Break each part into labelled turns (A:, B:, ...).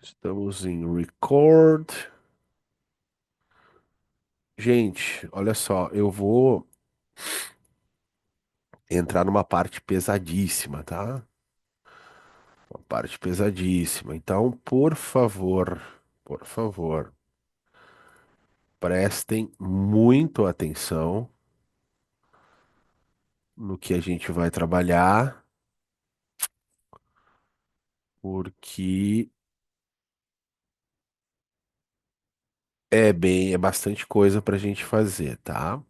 A: Estamos em record. Gente, olha só, eu vou entrar numa parte pesadíssima, tá? Uma parte pesadíssima. Então, por favor, prestem muito atenção no que a gente vai trabalhar, porque é bastante coisa pra gente fazer, tá?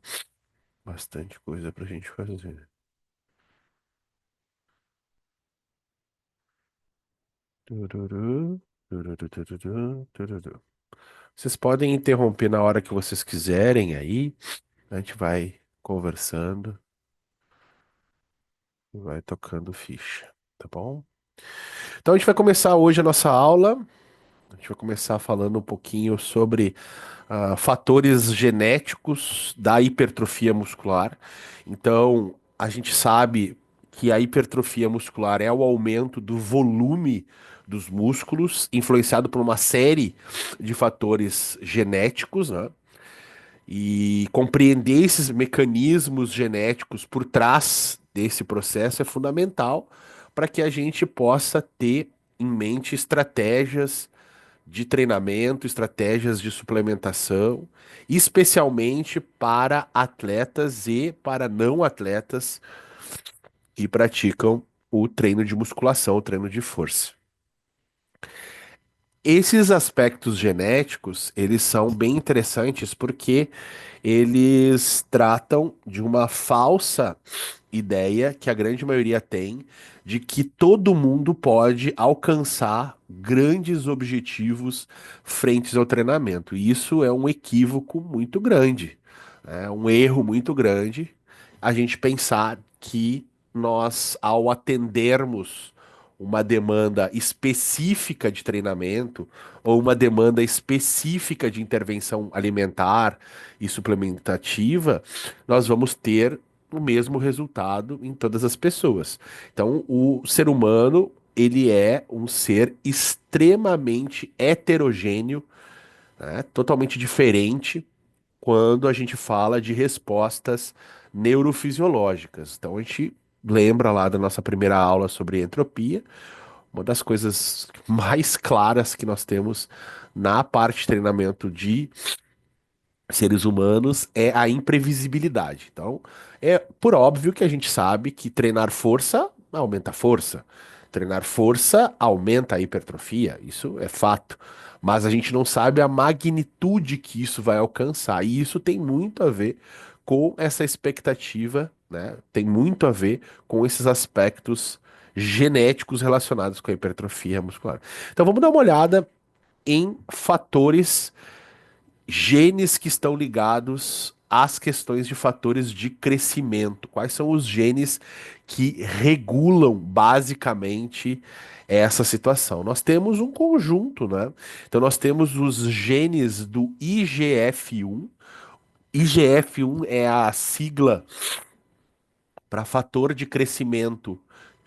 A: Bastante coisa pra gente fazer. Tururu, tururu, tururu, tururu. Vocês podem interromper na hora que vocês quiserem aí. A gente vai conversando e vai tocando ficha, tá bom? Então a gente vai começar hoje a nossa aula. A gente vai começar falando um pouquinho sobre fatores genéticos da hipertrofia muscular. Então, a gente sabe que a hipertrofia muscular é o aumento do volume dos músculos, influenciado por uma série de fatores genéticos, né? E compreender esses mecanismos genéticos por trás desse processo é fundamental para que a gente possa ter em mente estratégias de treinamento, estratégias de suplementação, especialmente para atletas e para não atletas que praticam o treino de musculação, o treino de força. Esses aspectos genéticos, eles são bem interessantes porque eles tratam de uma falsa ideia que a grande maioria tem de que todo mundo pode alcançar grandes objetivos frentes ao treinamento. E isso é um equívoco muito grande, é um erro muito grande a gente pensar que nós, ao atendermos uma demanda específica de treinamento ou uma demanda específica de intervenção alimentar e suplementativa, nós vamos ter o mesmo resultado em todas as pessoas. Então, o ser humano, ele é um ser extremamente heterogêneo, né, totalmente diferente quando a gente fala de respostas neurofisiológicas. Então, a gente lembra lá da nossa primeira aula sobre entropia, uma das coisas mais claras que nós temos na parte de treinamento de seres humanos é a imprevisibilidade. Então, é por óbvio que a gente sabe que treinar força aumenta a força. Treinar força aumenta a hipertrofia, isso é fato. Mas a gente não sabe a magnitude que isso vai alcançar. E isso tem muito a ver com essa expectativa, né? Tem muito a ver com esses aspectos genéticos relacionados com a hipertrofia muscular. Então vamos dar uma olhada em fatores genes que estão ligados às questões de fatores de crescimento. Quais são os genes que regulam basicamente essa situação? Nós temos um conjunto, né? Então nós temos os genes do IGF-1. IGF-1 é a sigla para fator de crescimento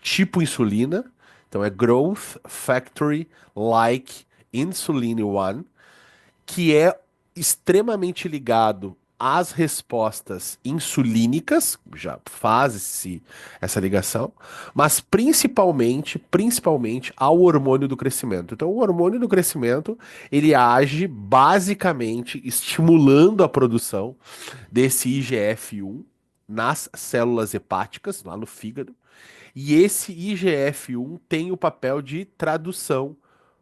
A: tipo insulina. Então é Growth Factory Like Insulin 1, que é extremamente ligado às respostas insulínicas, já faz-se essa ligação, mas principalmente ao hormônio do crescimento. Então, o hormônio do crescimento, ele age basicamente estimulando a produção desse IGF-1 nas células hepáticas, lá no fígado, e esse IGF-1 tem o papel de tradução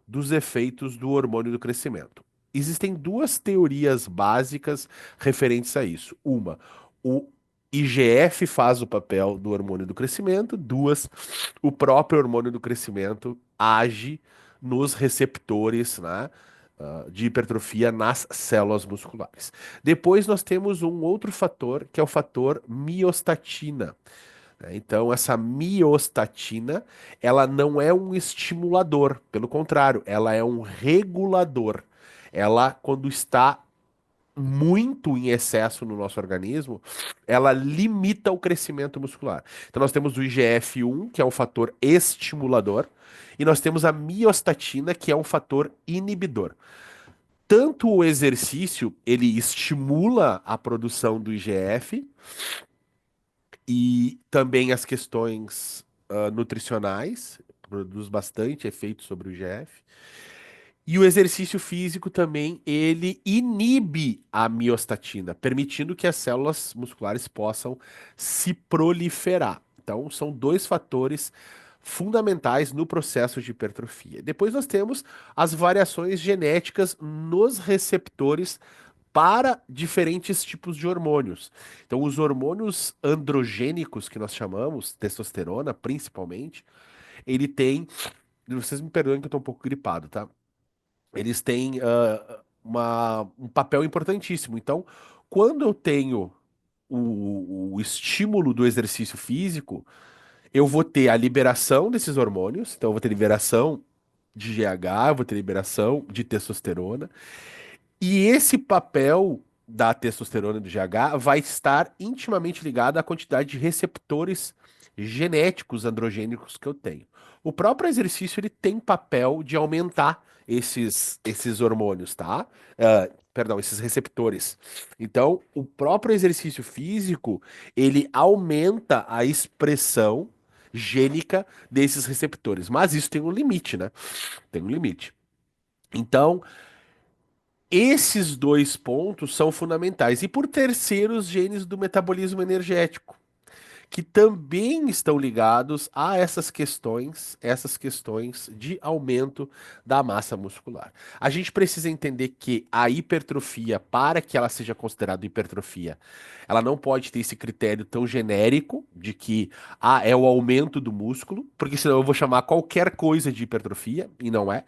A: dos efeitos do hormônio do crescimento. Existem duas teorias básicas referentes a isso. Uma, o IGF faz o papel do hormônio do crescimento. Duas, o próprio hormônio do crescimento age nos receptores, né, de hipertrofia nas células musculares. Depois nós temos um outro fator, que é o fator miostatina, né? Então, essa miostatina, ela não é um estimulador, pelo contrário, ela é um regulador. Ela, quando está muito em excesso no nosso organismo, ela limita o crescimento muscular. Então nós temos o IGF-1, que é um fator estimulador, e nós temos a miostatina, que é um fator inibidor. Tanto o exercício, ele estimula a produção do IGF e também as questões nutricionais, produz bastante efeito sobre o IGF. E o exercício físico também, ele inibe a miostatina, permitindo que as células musculares possam se proliferar. Então, são dois fatores fundamentais no processo de hipertrofia. Depois nós temos as variações genéticas nos receptores para diferentes tipos de hormônios. Então, os hormônios androgênicos que nós chamamos, testosterona principalmente, ele tem. Vocês me perdoem que eu tô um pouco gripado, tá? Eles têm um papel importantíssimo. Então, quando eu tenho o estímulo do exercício físico, eu vou ter a liberação desses hormônios. Então, eu vou ter liberação de GH, eu vou ter liberação de testosterona. E esse papel da testosterona e do GH vai estar intimamente ligado à quantidade de receptores genéticos androgênicos que eu tenho. O próprio exercício ele tem papel de aumentar esses hormônios, tá? Perdão, esses receptores. Então, o próprio exercício físico ele aumenta a expressão gênica desses receptores, mas isso tem um limite, né? Tem um limite. Então, esses dois pontos são fundamentais. E por terceiro, os genes do metabolismo energético, que também estão ligados a essas questões de aumento da massa muscular. A gente precisa entender que a hipertrofia, para que ela seja considerada hipertrofia, ela não pode ter esse critério tão genérico de que é o aumento do músculo, porque senão eu vou chamar qualquer coisa de hipertrofia, e não é,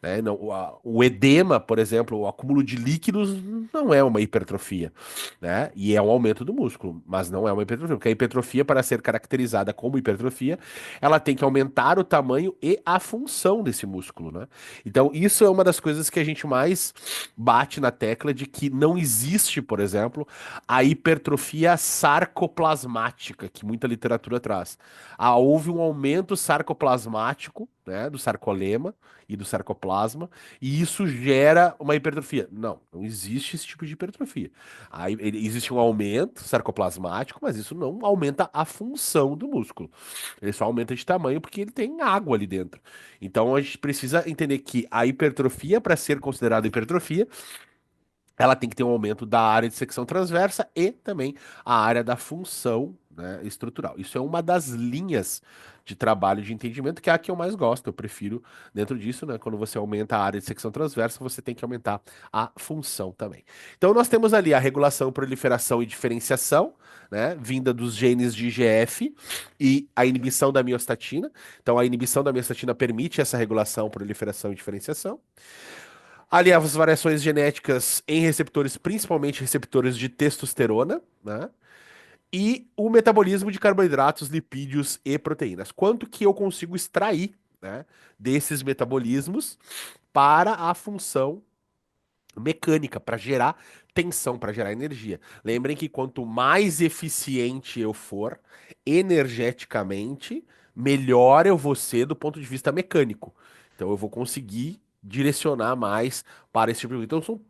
A: né? Não, o edema, por exemplo, o acúmulo de líquidos não é uma hipertrofia, né? E é um aumento do músculo, mas não é uma hipertrofia, porque a hipertrofia, para ser caracterizada como hipertrofia, ela tem que aumentar o tamanho e a função desse músculo, né? Então, isso é uma das coisas que a gente mais bate na tecla de que não existe, por exemplo, a hipertrofia sarcoplasmática, que muita literatura traz. Houve um aumento sarcoplasmático, né, do sarcolema e do sarcoplasma, e isso gera uma hipertrofia. Não, não existe esse tipo de hipertrofia. Aí, existe um aumento sarcoplasmático, mas isso não aumenta a função do músculo. Ele só aumenta de tamanho porque ele tem água ali dentro. Então a gente precisa entender que a hipertrofia, para ser considerada hipertrofia, ela tem que ter um aumento da área de secção transversa e também a área da função, né, estrutural. Isso é uma das linhas de trabalho de entendimento, que é a que eu mais gosto. Eu prefiro dentro disso, né? Quando você aumenta a área de secção transversa, você tem que aumentar a função também. Então nós temos ali a regulação, proliferação e diferenciação, né? Vinda dos genes de IGF e a inibição da miostatina. Então a inibição da miostatina permite essa regulação, proliferação e diferenciação. Ali as variações genéticas em receptores, principalmente receptores de testosterona, né? E o metabolismo de carboidratos, lipídios e proteínas. Quanto que eu consigo extrair, né, desses metabolismos para a função mecânica, para gerar tensão, para gerar energia. Lembrem que quanto mais eficiente eu for energeticamente, melhor eu vou ser do ponto de vista mecânico. Então eu vou conseguir direcionar mais para esse tipo de... Então são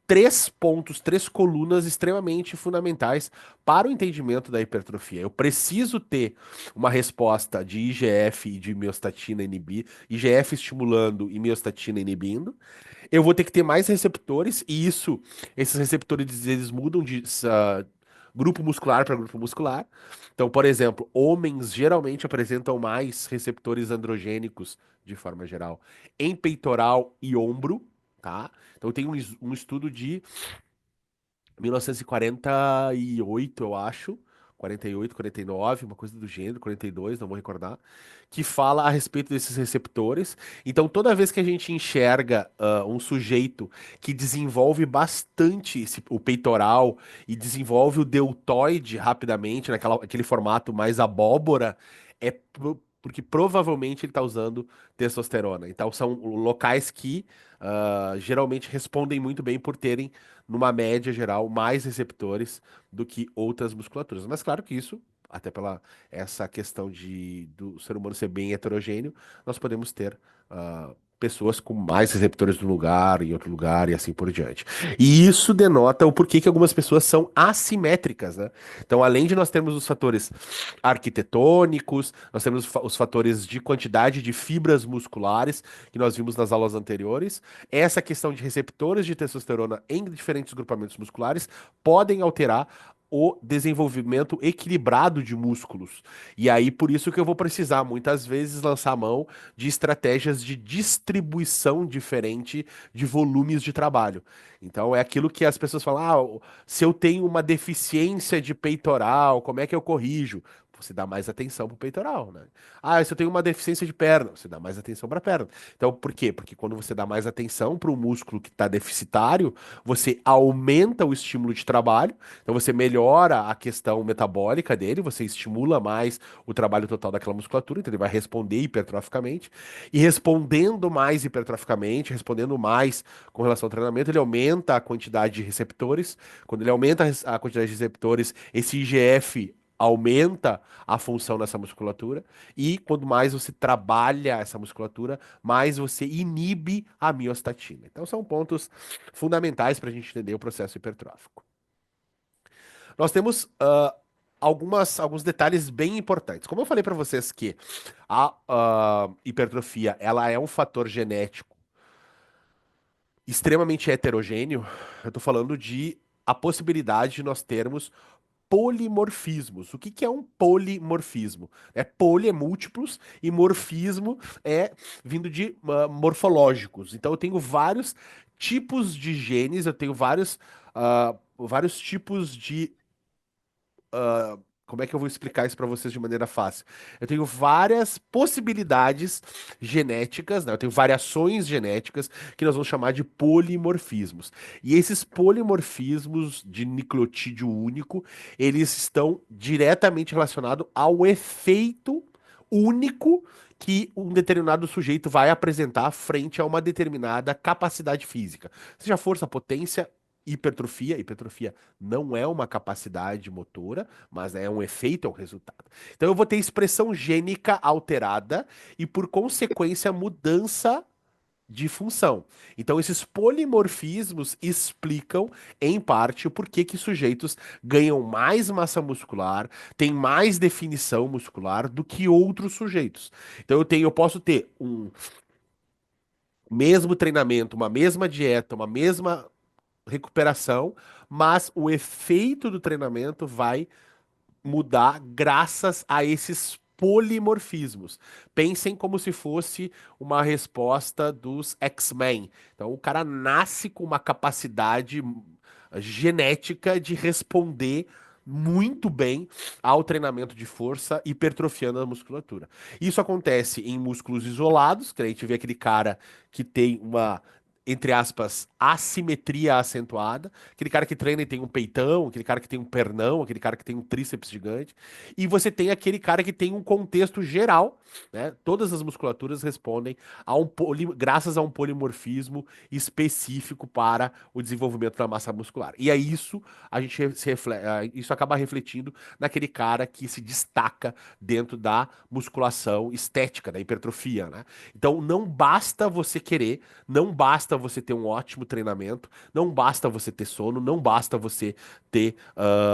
A: três pontos, três colunas extremamente fundamentais para o entendimento da hipertrofia. Eu preciso ter uma resposta de IGF e de miostatina inibir, IGF estimulando e miostatina inibindo. Eu vou ter que ter mais receptores, e esses receptores eles mudam de grupo muscular para grupo muscular. Então, por exemplo, homens geralmente apresentam mais receptores androgênicos, de forma geral, em peitoral e ombro, tá? Então, tem um estudo de 1948, eu acho. 48, 49, uma coisa do gênero, 42, não vou recordar, que fala a respeito desses receptores. Então, toda vez que a gente enxerga um sujeito que desenvolve bastante o peitoral e desenvolve o deltoide rapidamente, aquele formato mais abóbora, é porque provavelmente ele está usando testosterona. Então são locais que geralmente respondem muito bem por terem, numa média geral, mais receptores do que outras musculaturas. Mas claro que isso, até pela essa questão do ser humano ser bem heterogêneo, nós podemos ter pessoas com mais receptores num lugar, em outro lugar e assim por diante. E isso denota o porquê que algumas pessoas são assimétricas, né? Então, além de nós termos os fatores arquitetônicos, nós temos os fatores de quantidade de fibras musculares que nós vimos nas aulas anteriores. Essa questão de receptores de testosterona em diferentes grupamentos musculares podem alterar o desenvolvimento equilibrado de músculos. E aí, por isso que eu vou precisar, muitas vezes, lançar mão de estratégias de distribuição diferente de volumes de trabalho. Então, é aquilo que as pessoas falam: se eu tenho uma deficiência de peitoral, como é que eu corrijo? Você dá mais atenção pro peitoral, né? Se eu tenho uma deficiência de perna, você dá mais atenção para a perna. Então, por quê? Porque quando você dá mais atenção para o músculo que está deficitário, você aumenta o estímulo de trabalho, então você melhora a questão metabólica dele, você estimula mais o trabalho total daquela musculatura, então ele vai responder hipertroficamente. E respondendo mais hipertroficamente, respondendo mais com relação ao treinamento, ele aumenta a quantidade de receptores. Quando ele aumenta a quantidade de receptores, esse IGF aumenta a função nessa musculatura e quanto mais você trabalha essa musculatura, mais você inibe a miostatina. Então são pontos fundamentais para a gente entender o processo hipertrófico. Nós temos alguns detalhes bem importantes. Como eu falei para vocês que a hipertrofia ela é um fator genético extremamente heterogêneo, eu estou falando de a possibilidade de nós termos polimorfismos. O que que é um polimorfismo? Poli é múltiplos e morfismo é vindo de morfológicos. Então eu tenho vários tipos de genes, eu tenho vários tipos de como é que eu vou explicar isso para vocês de maneira fácil? Eu tenho várias possibilidades genéticas, né? Eu tenho variações genéticas que nós vamos chamar de polimorfismos. E esses polimorfismos de nucleotídeo único, eles estão diretamente relacionados ao efeito único que um determinado sujeito vai apresentar frente a uma determinada capacidade física. Seja força, potência, hipertrofia. Hipertrofia não é uma capacidade motora, mas é um efeito, é um resultado. Então eu vou ter expressão gênica alterada e, por consequência, mudança de função. Então esses polimorfismos explicam, em parte, o porquê que sujeitos ganham mais massa muscular, têm mais definição muscular do que outros sujeitos. Então eu posso ter um mesmo treinamento, uma mesma dieta, uma mesma recuperação, mas o efeito do treinamento vai mudar graças a esses polimorfismos. Pensem como se fosse uma resposta dos X-Men. Então, o cara nasce com uma capacidade genética de responder muito bem ao treinamento de força, hipertrofiando a musculatura. Isso acontece em músculos isolados, que a gente vê aquele cara que tem uma, entre aspas, assimetria acentuada, aquele cara que treina e tem um peitão, aquele cara que tem um pernão, aquele cara que tem um tríceps gigante, e você tem aquele cara que tem um contexto geral, né? Todas as musculaturas respondem graças a um polimorfismo específico para o desenvolvimento da massa muscular. E é isso a gente isso acaba refletindo naquele cara que se destaca dentro da musculação estética, da hipertrofia, né? Então não basta você querer, não basta você ter um ótimo treinamento, não basta você ter sono, não basta você ter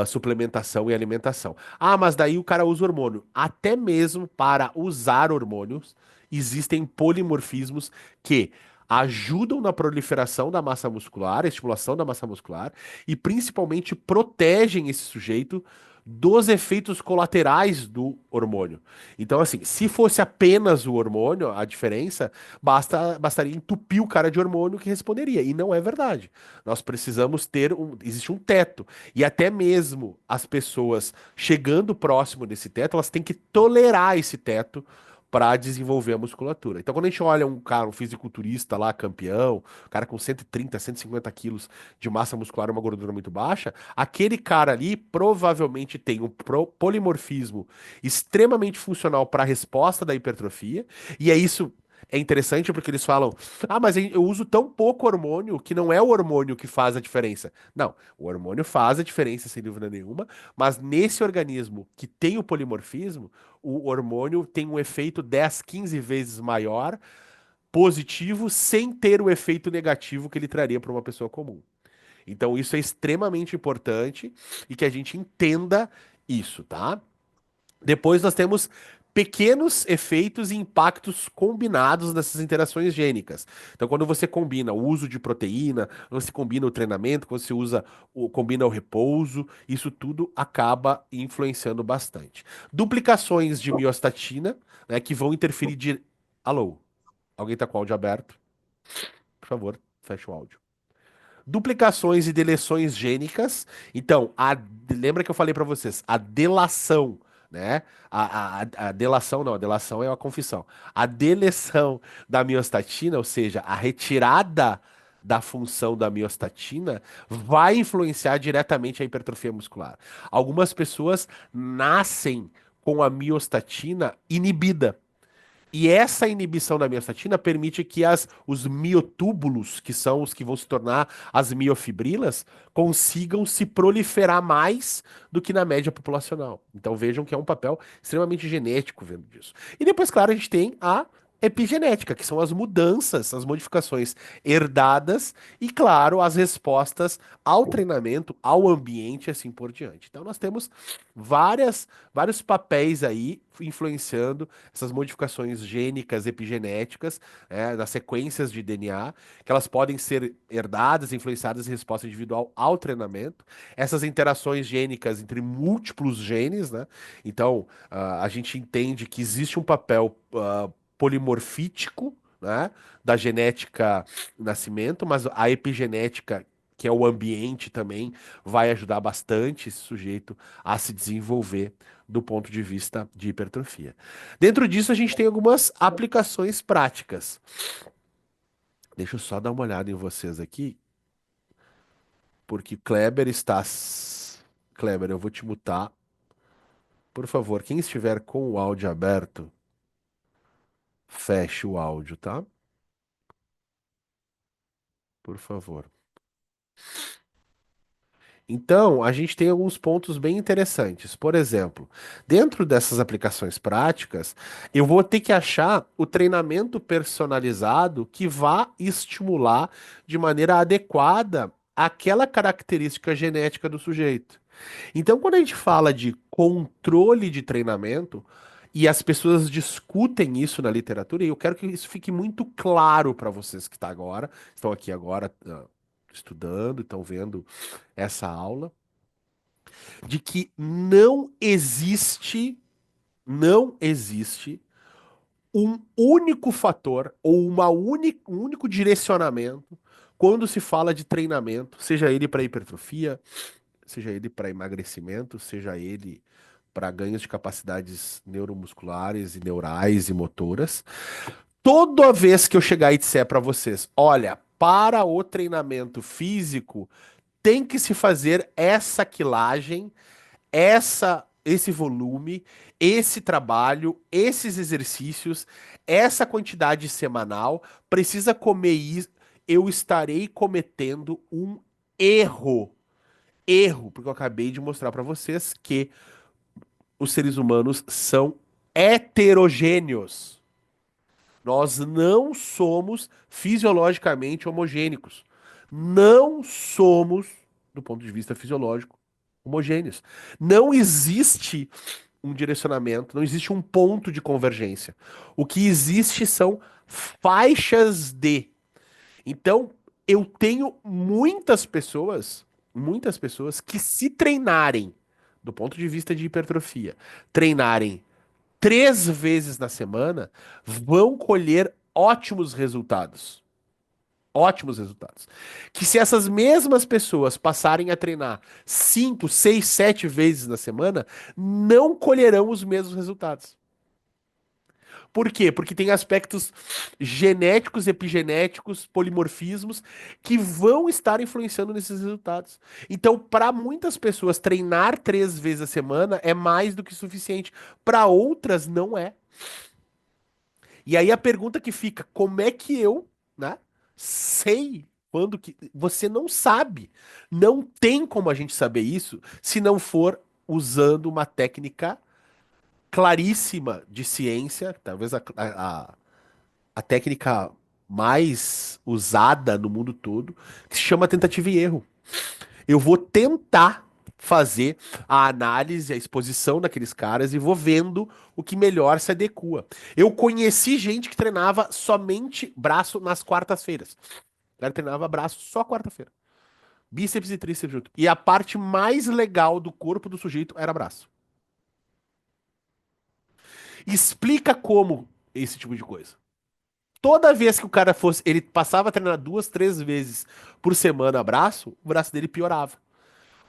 A: suplementação e alimentação. Mas daí o cara usa hormônio. Até mesmo para usar hormônios, existem polimorfismos que ajudam na proliferação da massa muscular, a estimulação da massa muscular e principalmente protegem esse sujeito dos efeitos colaterais do hormônio. Então, assim, se fosse apenas o hormônio, a diferença, bastaria entupir o cara de hormônio que responderia. E não é verdade. Nós precisamos existe um teto. E até mesmo as pessoas chegando próximo desse teto, elas têm que tolerar esse teto para desenvolver a musculatura. Então, quando a gente olha um cara, um fisiculturista lá, campeão, um cara com 130, 150 quilos de massa muscular e uma gordura muito baixa, aquele cara ali provavelmente tem um polimorfismo extremamente funcional para a resposta da hipertrofia, e é isso. É interessante porque eles falam, ah, mas eu uso tão pouco hormônio que não é o hormônio que faz a diferença. Não, o hormônio faz a diferença, sem dúvida nenhuma, mas nesse organismo que tem o polimorfismo, o hormônio tem um efeito 10, 15 vezes maior, positivo, sem ter o efeito negativo que ele traria para uma pessoa comum. Então, isso é extremamente importante e que a gente entenda isso, tá? Depois nós temos pequenos efeitos e impactos combinados nessas interações gênicas. Então, quando você combina o uso de proteína, quando você combina o treinamento, quando você combina o repouso, isso tudo acaba influenciando bastante. Duplicações de miostatina, né, que vão interferir de... Alô? Alguém tá com o áudio aberto? Por favor, feche o áudio. Duplicações e deleções gênicas. Então, lembra que eu falei para vocês, a delação, né? A delação, não, a delação é a confissão. A deleção da miostatina, ou seja, a retirada da função da miostatina, vai influenciar diretamente a hipertrofia muscular. Algumas pessoas nascem com a miostatina inibida. E essa inibição da miostatina permite que os miotúbulos, que são os que vão se tornar as miofibrilas, consigam se proliferar mais do que na média populacional. Então vejam que é um papel extremamente genético vendo disso. E depois, claro, a gente tem a epigenética, que são as mudanças, as modificações herdadas e, claro, as respostas ao treinamento, ao ambiente e assim por diante. Então nós temos vários papéis aí influenciando essas modificações gênicas, epigenéticas, nas sequências de DNA, que elas podem ser herdadas, influenciadas em resposta individual ao treinamento. Essas interações gênicas entre múltiplos genes, né? Então, a gente entende que existe um papel polimorfítico, né, da genética do nascimento, mas a epigenética, que é o ambiente também, vai ajudar bastante esse sujeito a se desenvolver do ponto de vista de hipertrofia. Dentro disso, a gente tem algumas aplicações práticas. Deixa eu só dar uma olhada em vocês aqui, porque Kleber está. Kleber, eu vou te mutar. Por favor, quem estiver com o áudio aberto, feche o áudio, tá? Por favor. Então, a gente tem alguns pontos bem interessantes. Por exemplo, dentro dessas aplicações práticas, eu vou ter que achar o treinamento personalizado que vá estimular de maneira adequada aquela característica genética do sujeito. Então, quando a gente fala de controle de treinamento, e as pessoas discutem isso na literatura, e eu quero que isso fique muito claro para vocês que estão aqui agora, estudando, estão vendo essa aula, de que não existe um único fator ou um único direcionamento quando se fala de treinamento, seja ele para hipertrofia, seja ele para emagrecimento, seja ele para ganhos de capacidades neuromusculares e neurais e motoras. Toda vez que eu chegar e disser para vocês, olha, para o treinamento físico tem que se fazer essa quilagem, esse volume, esse trabalho, esses exercícios, essa quantidade semanal, precisa comer isso, eu estarei cometendo um erro. Erro, porque eu acabei de mostrar para vocês que os seres humanos são heterogêneos. Nós não somos fisiologicamente homogêneos. Não somos, do ponto de vista fisiológico, homogêneos. Não existe um direcionamento, não existe um ponto de convergência. O que existe são faixas de. Então, eu tenho muitas pessoas que se treinarem, do ponto de vista de hipertrofia, treinarem 3 vezes na semana, vão colher ótimos resultados. Ótimos resultados. Que se essas mesmas pessoas passarem a treinar 5, 6, 7 vezes na semana, não colherão os mesmos resultados. Por quê? Porque tem aspectos genéticos, epigenéticos, polimorfismos que vão estar influenciando nesses resultados. Então, para muitas pessoas, treinar 3 vezes a semana é mais do que suficiente. Para outras, não é. E aí a pergunta que fica, como é que eu, né, sei quando que você não sabe. Não tem como a gente saber isso se não for usando uma técnica claríssima de ciência, talvez a técnica mais usada no mundo todo, que se chama tentativa e erro. Eu vou tentar fazer a análise, a exposição daqueles caras e vou vendo o que melhor se adequa. Eu conheci gente que treinava somente braço nas quartas-feiras. O cara treinava braço só quarta-feira. Bíceps e tríceps junto. E a parte mais legal do corpo do sujeito era braço. Explica como esse tipo de coisa. Toda vez que o cara fosse, ele passava a treinar 2, 3 vezes por semana braço, o braço dele piorava.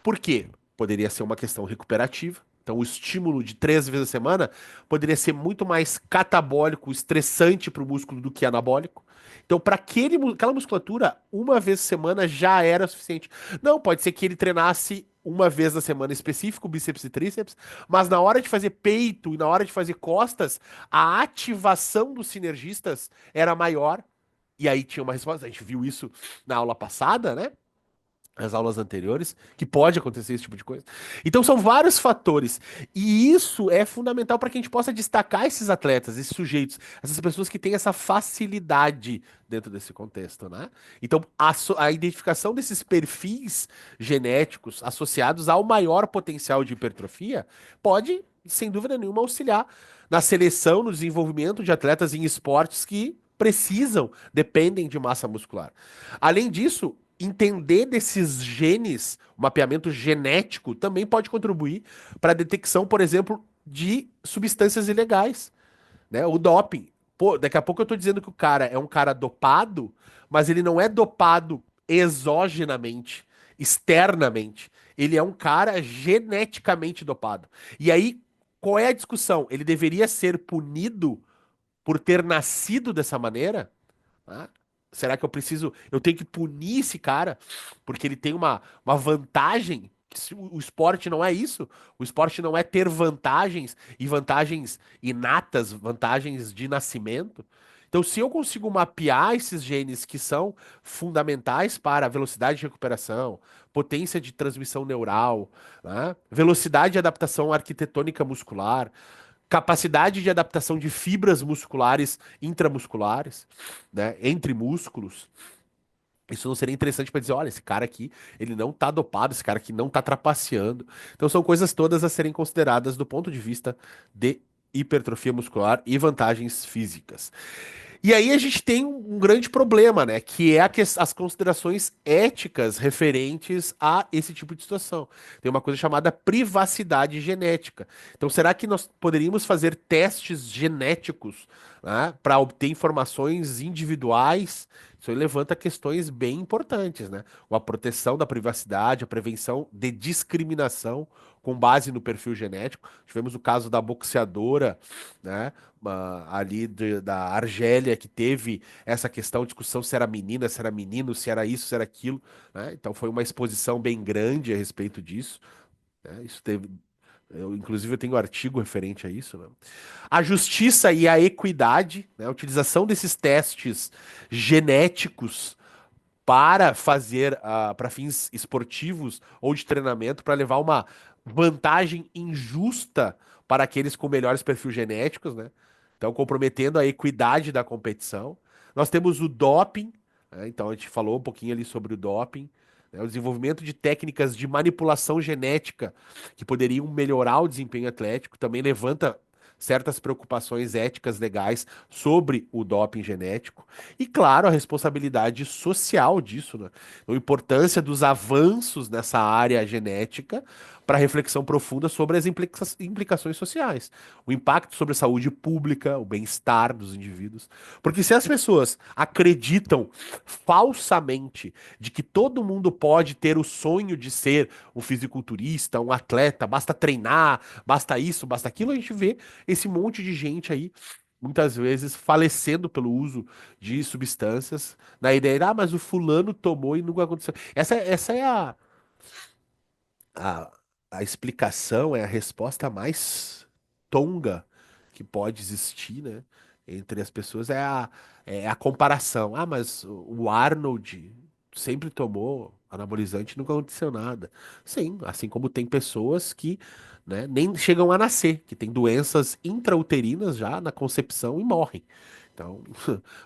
A: Por quê? Poderia ser uma questão recuperativa. Então, o estímulo de 3 vezes a semana poderia ser muito mais catabólico, estressante para o músculo do que anabólico. Então, para aquela musculatura, 1 vez a semana já era suficiente. Não, pode ser que ele treinasse 1 vez na semana específico, bíceps e tríceps, mas na hora de fazer peito e na hora de fazer costas, a ativação dos sinergistas era maior. E aí tinha uma resposta. A gente viu isso na aula passada, né? As aulas anteriores, que pode acontecer esse tipo de coisa. Então são vários fatores. E isso é fundamental para que a gente possa destacar esses atletas, esses sujeitos, essas pessoas que têm essa facilidade dentro desse contexto, né? Então a identificação desses perfis genéticos associados ao maior potencial de hipertrofia pode, sem dúvida nenhuma, auxiliar na seleção, no desenvolvimento de atletas em esportes que precisam, dependem de massa muscular. Além disso, entender desses genes, o mapeamento genético, também pode contribuir para a detecção, por exemplo, de substâncias ilegais, né? O doping. Pô, daqui a pouco eu tô dizendo que o cara é um cara dopado, mas ele não é dopado exogenamente, externamente. Ele é um cara geneticamente dopado. E aí, qual é a discussão? Ele deveria ser punido por ter nascido dessa maneira? Né? Será que eu tenho que punir esse cara porque ele tem uma vantagem? O esporte não é isso. O esporte não é ter vantagens e vantagens inatas, vantagens de nascimento. Então, se eu consigo mapear esses genes que são fundamentais para a velocidade de recuperação, potência de transmissão neural, né, velocidade de adaptação arquitetônica muscular, capacidade de adaptação de fibras musculares intramusculares, né, entre músculos. Isso não seria interessante para dizer, olha, esse cara aqui, ele não tá dopado, esse cara aqui não tá trapaceando. Então são coisas todas a serem consideradas do ponto de vista de hipertrofia muscular e vantagens físicas. E aí a gente tem um grande problema, né? Que é as considerações éticas referentes a esse tipo de situação. Tem uma coisa chamada privacidade genética. Então, será que nós poderíamos fazer testes genéticos, né, para obter informações individuais? Isso aí levanta questões bem importantes, né? A proteção da privacidade, a prevenção de discriminação com base no perfil genético. Tivemos o caso da boxeadora, né? Ali da Argélia, que teve essa questão, discussão se era menina, se era menino, se era isso, se era aquilo, né? Então foi uma exposição bem grande a respeito disso, né? Isso teve, inclusive eu tenho um artigo referente a isso, né? A justiça e a equidade, né? A utilização desses testes genéticos para fazer para fins esportivos ou de treinamento para levar uma vantagem injusta para aqueles com melhores perfis genéticos, né? Então, comprometendo a equidade da competição. Nós temos o doping, né? Então a gente falou um pouquinho ali sobre o doping, né? O desenvolvimento de técnicas de manipulação genética que poderiam melhorar o desempenho atlético, também levanta certas preocupações éticas legais sobre o doping genético. E, claro, a responsabilidade social disso, né? A importância dos avanços nessa área genética para reflexão profunda sobre as implicações sociais, o impacto sobre a saúde pública, o bem-estar dos indivíduos. Porque se as pessoas acreditam falsamente de que todo mundo pode ter o sonho de ser um fisiculturista, um atleta, basta treinar, basta isso, basta aquilo, a gente vê esse monte de gente aí muitas vezes falecendo pelo uso de substâncias, na ideia de, mas o fulano tomou e nunca aconteceu. Essa é a, a explicação, é a resposta mais tonga que pode existir, né? Entre as pessoas é a comparação. Ah, mas o Arnold sempre tomou anabolizante e nunca aconteceu nada. Sim, assim como tem pessoas que, né, nem chegam a nascer, que têm doenças intrauterinas já na concepção e morrem. Então,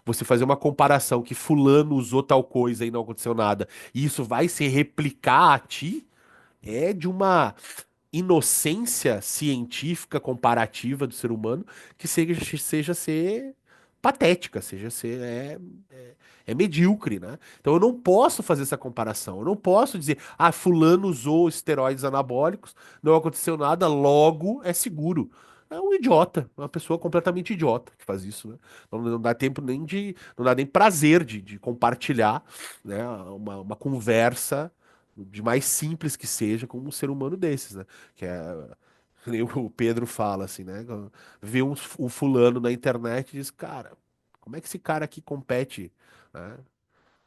A: você fazer uma comparação que fulano usou tal coisa e não aconteceu nada, e isso vai se replicar a ti, é de uma inocência científica comparativa do ser humano que seja ser patética, seja ser é medíocre, né? Então eu não posso fazer essa comparação. Eu não posso dizer, fulano usou esteroides anabólicos, não aconteceu nada, logo é seguro. É um idiota, uma pessoa completamente idiota que faz isso, né? Não dá tempo nem de, não dá nem prazer de compartilhar, né, uma conversa de mais simples que seja com um ser humano desses, né? Que é, que nem o Pedro fala assim, né? Vê um fulano na internet e diz, cara, como é que esse cara aqui compete, né,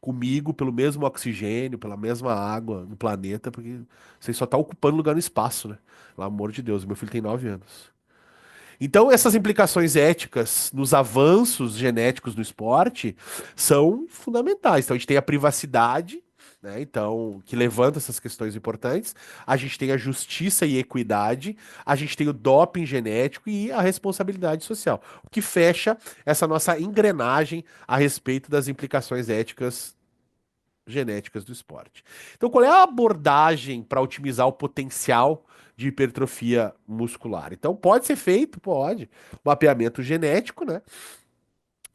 A: comigo pelo mesmo oxigênio, pela mesma água no planeta, porque você só tá ocupando lugar no espaço, né? Pelo amor de Deus, meu filho tem 9 anos. Então, essas implicações éticas nos avanços genéticos no esporte são fundamentais. Então, a gente tem a privacidade, né? Então, que levanta essas questões importantes. A gente tem a justiça e equidade. A gente tem o doping genético e a responsabilidade social. O que fecha essa nossa engrenagem a respeito das implicações éticas genéticas do esporte. Então, qual é a abordagem para otimizar o potencial de hipertrofia muscular? Então, pode ser feito, pode, mapeamento genético, né?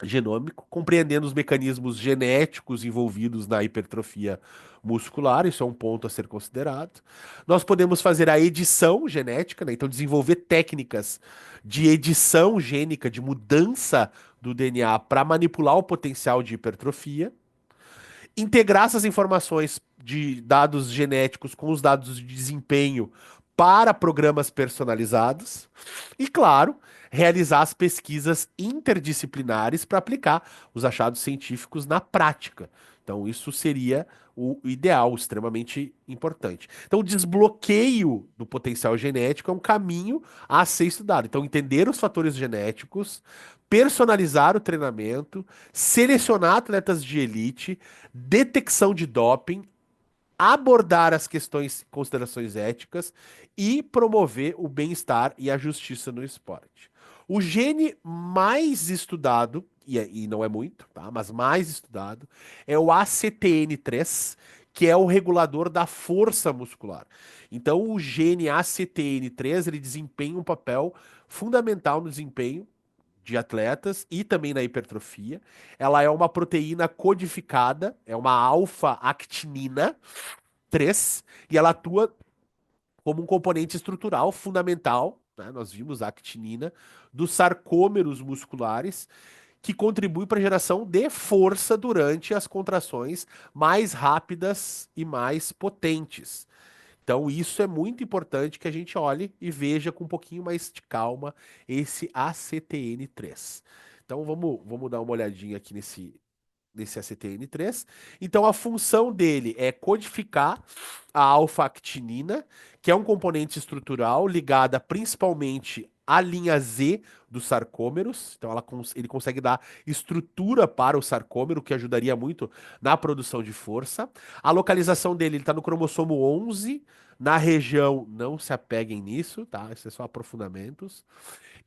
A: Genômico, compreendendo os mecanismos genéticos envolvidos na hipertrofia muscular, isso é um ponto a ser considerado. Nós podemos fazer a edição genética, né? Então, desenvolver técnicas de edição gênica, de mudança do DNA para manipular o potencial de hipertrofia, integrar essas informações de dados genéticos com os dados de desempenho para programas personalizados e, claro, realizar as pesquisas interdisciplinares para aplicar os achados científicos na prática. Então, isso seria o ideal, extremamente importante. Então, o desbloqueio do potencial genético é um caminho a ser estudado. Então, entender os fatores genéticos, personalizar o treinamento, selecionar atletas de elite, detecção de doping, abordar as questões, considerações éticas e promover o bem-estar e a justiça no esporte. O gene mais estudado, e não é muito, tá? Mas mais estudado, é o ACTN3, que é o regulador da força muscular. Então, o gene ACTN3, ele desempenha um papel fundamental no desempenho de atletas e também na hipertrofia. Ela é uma proteína codificada, é uma alfa-actinina 3 e ela atua como um componente estrutural fundamental, né? Nós vimos a actinina dos sarcômeros musculares, que contribui para a geração de força durante as contrações mais rápidas e mais potentes. Então, isso é muito importante que a gente olhe e veja com um pouquinho mais de calma esse ACTN3. Então, vamos dar uma olhadinha aqui nesse ACTN3. Então, a função dele é codificar a alfa-actinina, que é um componente estrutural ligada principalmente à linha Z dos sarcômeros. Então, ele consegue dar estrutura para o sarcômero, que ajudaria muito na produção de força. A localização dele está no cromossomo 11, na região, não se apeguem nisso, tá? Isso é só aprofundamentos.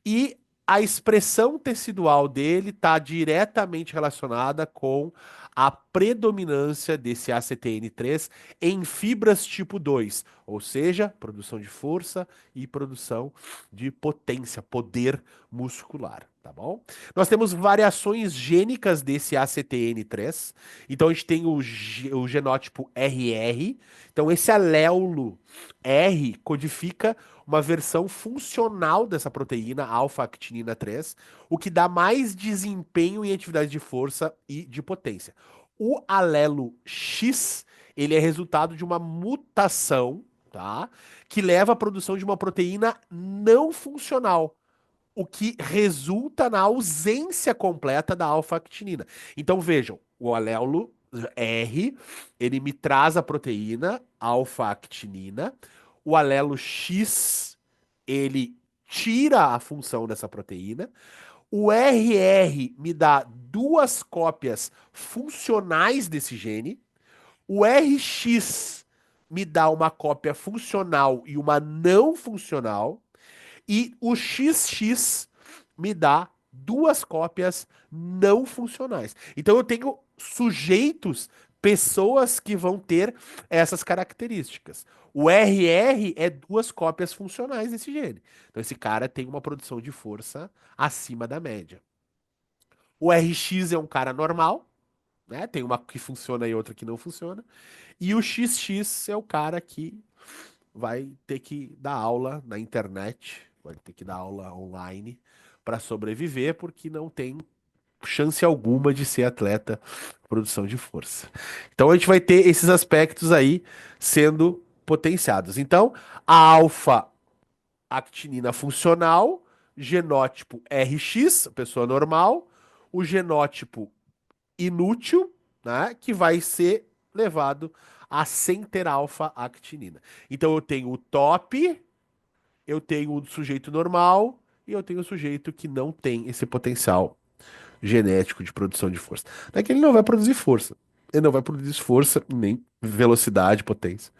A: E a expressão tecidual dele está diretamente relacionada com a predominância desse ACTN3 em fibras tipo 2, ou seja, produção de força e produção de potência, poder muscular, tá bom? Nós temos variações gênicas desse ACTN3, então a gente tem o genótipo RR, então esse aléolo R codifica uma versão funcional dessa proteína, alfa-actinina 3, o que dá mais desempenho em atividade de força e de potência. O alelo X, ele é resultado de uma mutação, tá? Que leva à produção de uma proteína não funcional, o que resulta na ausência completa da alfa-actinina. Então vejam, o alelo R, ele me traz a proteína alfa-actinina, o alelo X, ele tira a função dessa proteína, o RR me dá duas cópias funcionais desse gene, o RX me dá uma cópia funcional e uma não funcional, e o XX me dá duas cópias não funcionais. Então eu tenho sujeitos, pessoas que vão ter essas características. O RR é duas cópias funcionais desse gene. Então esse cara tem uma produção de força acima da média. O RX é um cara normal, né? Tem uma que funciona e outra que não funciona. E o XX é o cara que vai ter que dar aula na internet, vai ter que dar aula online para sobreviver, porque não tem chance alguma de ser atleta produção de força. Então a gente vai ter esses aspectos aí sendo potenciados. Então, a alfa-actinina funcional, genótipo RX, pessoa normal, o genótipo inútil, né, que vai ser levado a sem ter alfa-actinina. Então eu tenho o top, eu tenho o sujeito normal e eu tenho o sujeito que não tem esse potencial genético de produção de força. Não é que ele não vai produzir força. Ele não vai produzir força nem velocidade, potência.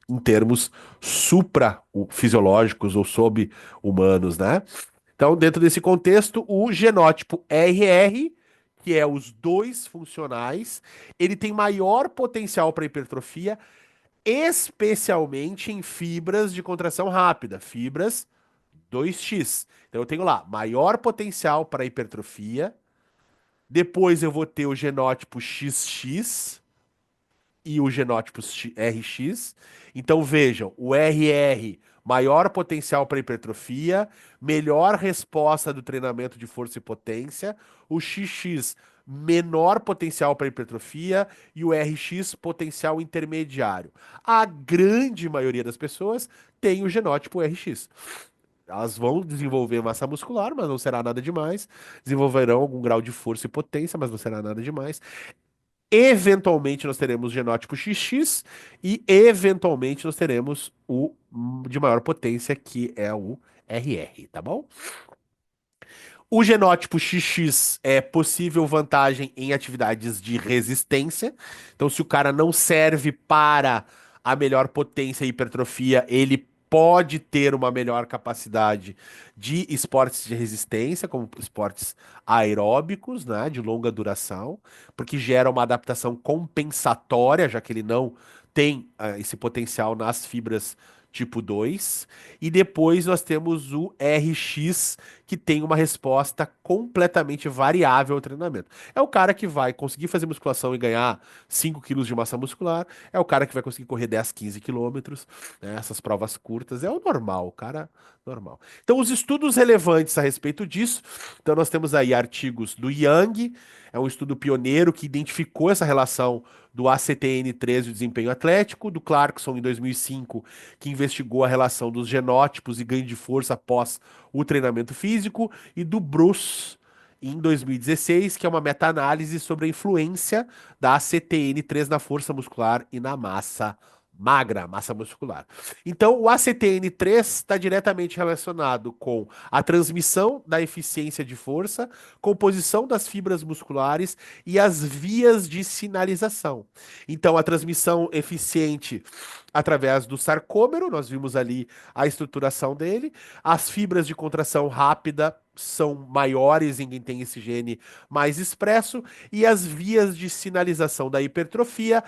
A: Em termos supra-fisiológicos ou sub-humanos, né? Então, dentro desse contexto, o genótipo RR, que é os dois funcionais, ele tem maior potencial para hipertrofia, especialmente em fibras de contração rápida, fibras 2x. Então, eu tenho lá maior potencial para hipertrofia. Depois eu vou ter o genótipo XX e o genótipo RX. Então vejam, o RR, maior potencial para hipertrofia, melhor resposta do treinamento de força e potência, o XX, menor potencial para hipertrofia e o RX, potencial intermediário. A grande maioria das pessoas tem o genótipo RX. Elas vão desenvolver massa muscular, mas não será nada demais. Desenvolverão algum grau de força e potência, mas não será nada demais. Eventualmente nós teremos o genótipo XX e eventualmente nós teremos o de maior potência, que é o RR, tá bom? O genótipo XX é possível vantagem em atividades de resistência. Então, se o cara não serve para a melhor potência e hipertrofia, ele pode ter uma melhor capacidade de esportes de resistência, como esportes aeróbicos, né, de longa duração, porque gera uma adaptação compensatória, já que ele não tem esse potencial nas fibras tipo 2. E depois nós temos o RX, que tem uma resposta completamente variável ao treinamento. É o cara que vai conseguir fazer musculação e ganhar 5 quilos de massa muscular, é o cara que vai conseguir correr 10, 15 quilômetros, né, essas provas curtas, é o normal, o cara normal. Então, os estudos relevantes a respeito disso, então nós temos aí artigos do Young, é um estudo pioneiro que identificou essa relação do ACTN3 e o desempenho atlético, do Clarkson em 2005, que investigou a relação dos genótipos e ganho de força após o treinamento físico, e do Bruce em 2016, que é uma meta-análise sobre a influência da ACTN3 na força muscular e na massa magra, massa muscular. Então, o ACTN3 está diretamente relacionado com a transmissão da eficiência de força, composição das fibras musculares e as vias de sinalização. Então, a transmissão eficiente através do sarcômero, nós vimos ali a estruturação dele, as fibras de contração rápida são maiores em quem tem esse gene mais expresso, e as vias de sinalização da hipertrofia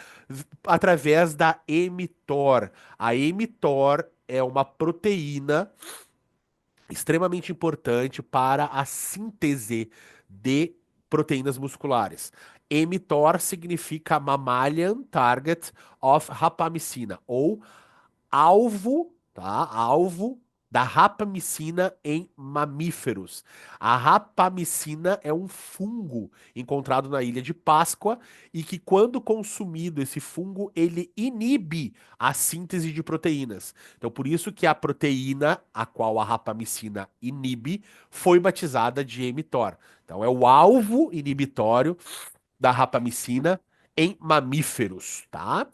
A: através da mTOR. A mTOR é uma proteína extremamente importante para a síntese de proteínas musculares. mTOR significa Mammalian Target of Rapamycina, ou alvo, tá? Alvo da rapamicina em mamíferos. A rapamicina é um fungo encontrado na ilha de Páscoa e que, quando consumido, esse fungo ele inibe a síntese de proteínas. Então, por isso que a proteína a qual a rapamicina inibe foi batizada de mTOR. Então, é o alvo inibitório da rapamicina em mamíferos, tá?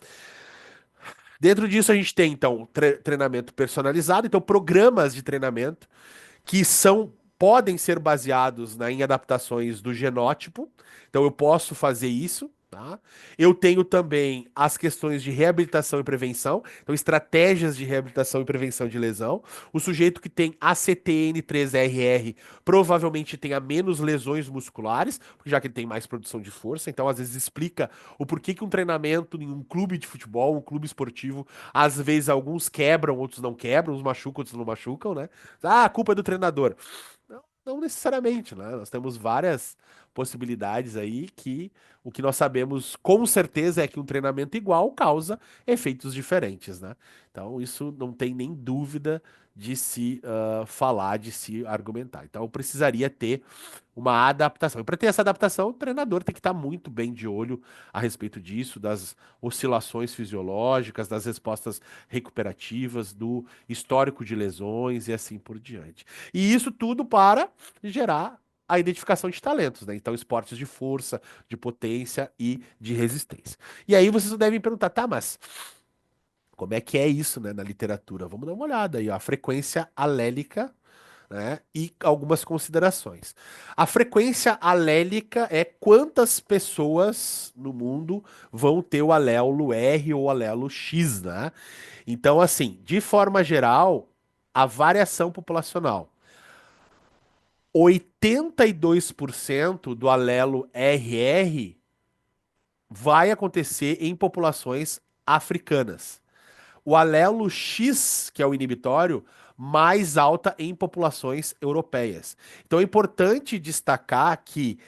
A: Dentro disso, a gente tem, então, treinamento personalizado, então, programas de treinamento que podem ser baseados, né, em adaptações do genótipo. Então eu posso fazer isso, tá? Eu tenho também as questões de reabilitação e prevenção, então estratégias de reabilitação e prevenção de lesão. O sujeito que tem ACTN3RR provavelmente tenha menos lesões musculares, já que ele tem mais produção de força. Então às vezes explica o porquê que um treinamento em um clube de futebol, um clube esportivo, às vezes alguns quebram, outros não quebram, uns machucam, outros não machucam, né? Ah, a culpa é do treinador. Não, não necessariamente, né? Nós temos várias possibilidades aí que o que nós sabemos com certeza é que um treinamento igual causa efeitos diferentes, né? Então, isso não tem nem dúvida de se falar, de se argumentar. Então, eu precisaria ter uma adaptação. E para ter essa adaptação, o treinador tem que estar muito bem de olho a respeito disso, das oscilações fisiológicas, das respostas recuperativas, do histórico de lesões e assim por diante. E isso tudo para gerar a identificação de talentos, né? Então, esportes de força, de potência e de resistência. E aí vocês devem perguntar, tá, mas como é que é isso, né, na literatura? Vamos dar uma olhada aí, ó. A frequência alélica, né, e algumas considerações. A frequência alélica é quantas pessoas no mundo vão ter o alelo R ou alelo X, né? Então, assim, de forma geral, a variação populacional. 82% do alelo RR vai acontecer em populações africanas. O alelo X, que é o inibitório, mais alta em populações europeias. Então é importante destacar que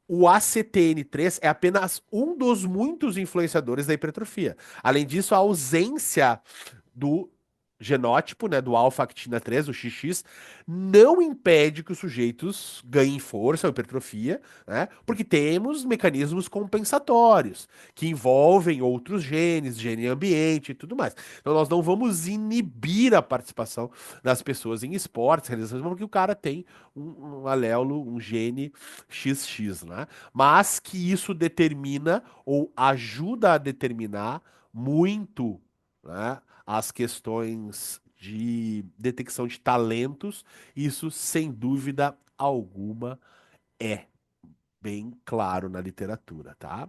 A: o ACTN3 é apenas um dos muitos influenciadores da hipertrofia. Além disso, a ausência do genótipo, né, do alfa-actina 3, o XX, não impede que os sujeitos ganhem força ou hipertrofia, né, porque temos mecanismos compensatórios que envolvem outros genes, gene ambiente e tudo mais. Então nós não vamos inibir a participação das pessoas em esportes, realizações, porque o cara tem um alelo, um gene XX, né? Mas que isso determina ou ajuda a determinar muito, né, as questões de detecção de talentos, isso sem dúvida alguma é bem claro na literatura, tá?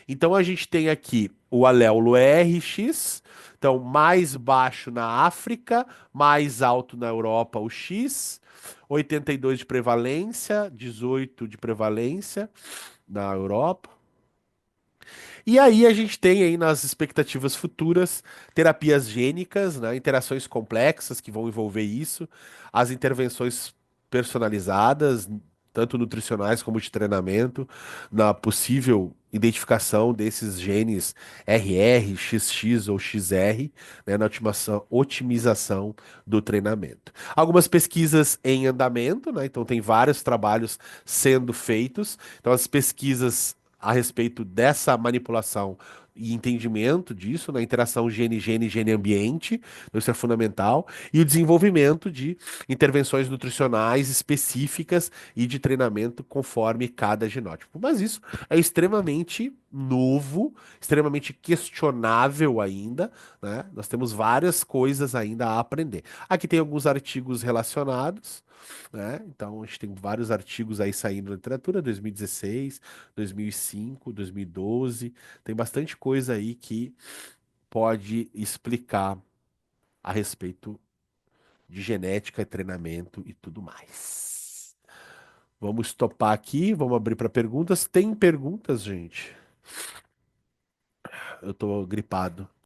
A: Então a gente tem aqui o alelo RX, então mais baixo na África, mais alto na Europa o X, 82 de prevalência, 18 de prevalência na Europa. E aí a gente tem aí nas expectativas futuras terapias gênicas, né, interações complexas que vão envolver isso, as intervenções personalizadas, tanto nutricionais como de treinamento, na possível identificação desses genes RR, XX ou XR, né, na otimização do treinamento. Algumas pesquisas em andamento, né, então tem vários trabalhos sendo feitos, então as pesquisas a respeito dessa manipulação e entendimento disso, na interação gene-gene, gene-ambiente, isso é fundamental, e o desenvolvimento de intervenções nutricionais específicas e de treinamento conforme cada genótipo. Mas isso é extremamente novo, extremamente questionável ainda, né? Nós temos várias coisas ainda a aprender. Aqui tem alguns artigos relacionados, né? Então, a gente tem vários artigos aí saindo na literatura, 2016, 2005, 2012. Tem bastante coisa aí que pode explicar a respeito de genética, treinamento e tudo mais. Vamos topar aqui, vamos abrir para perguntas. Tem perguntas, gente? Eu tô gripado.